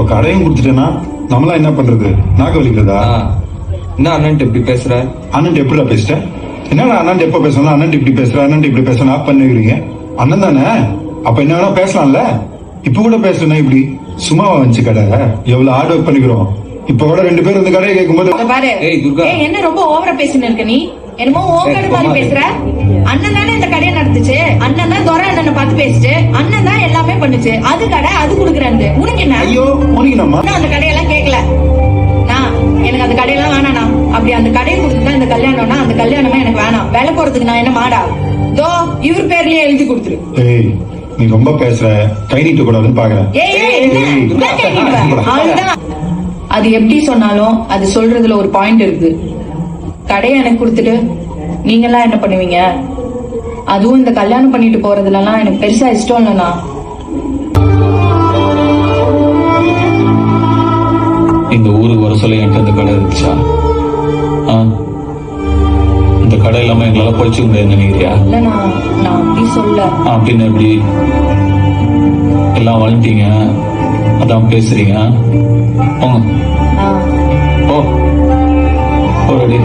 இப்ப கடையும் கொடுத்துட்டேன்னா நம்மளாம் என்ன பண்றது? நாக்கு வலிக்கிறதா? என்ன அண்ணன் இப்படி பேசுற? அண்ணன் எப்படிடா பேசிட்ட? என்னடா அண்ணன் எப்ப பேசணும்? அண்ணன் இப்படி பேசுற, அண்ணன் இப்படி பேசணும் ஆப் பண்ணிக்கிறீங்க. அண்ணன் தானே, அப்ப என்ன வேணா பேசலாம்ல. இப்ப கூட பேசுனா இப்படி சும்மாவா வந்துச்சு கடை? எவ்வளவு ஹார்ட் ஒர்க் பண்ணிக்கிறோம். இப்ப கூட 2 பேர் இந்த கடையை கேட்கும்போது பாரு, என்ன ரொம்ப ஓவரா பேசின்னு இருக்க நீ? என்னமோ ஓவர மாதிரி பேசுற. அண்ணன் தானே இந்த கடையை நடத்துச்சு, அண்ணன் தான் துரை அண்ணனை பார்த்து பேசிச்சு, அண்ணன் தான் எல்லாமே பண்ணுச்சு. அது கடை அது குடுக்குறாரு, உனக்கு என்ன? ஐயோ உனக்கு நம்ம அந்த கடையெல்லாம் கேட்கல. எனக்கு அந்த கடையெல்லாம் வேணாண்ணா. அப்படி அந்த கடையை கொடுத்துதான் இந்த கல்யாணம்னா அந்த கல்யாணமே எனக்கு வேணாம். வேலை போறதுக்கு நான் என்ன மாடா? தோ இவர் பேர்லயே எழுதி கொடுத்துரு. ஏய் நீ ரொம்ப பேசுற, கை நீட்ட கூடாதுன்னு பாக்குறேன். அது எப்படி சொன்னாலும் அது சொல்றதுல ஒரு பாயிண்ட் இருக்கு. கடையை எனக்கு கொடுத்துட்டு நீங்க எல்லாம் என்ன பண்ணுவீங்க? அதுவும் இந்த கல்யாணம் பண்ணிட்டு போறதுலாம் எனக்கு பெருசா இஷ்டம் இல்லைண்ணா. இந்த ஊருக்கு வர சொல்ல என்கிட்ட இந்த கடை இருந்துச்சா? இந்த கடை இல்லாம எங்களால படிச்சுக்க முடியாது நினைக்கிறியா? இல்லண்ணா, நான் அப்படி சொல்ல. அப்படின்னு எப்படி எல்லாம் வந்துட்டீங்க, அதான் பேசுறீங்க. போங்க. ஓ ரெடி.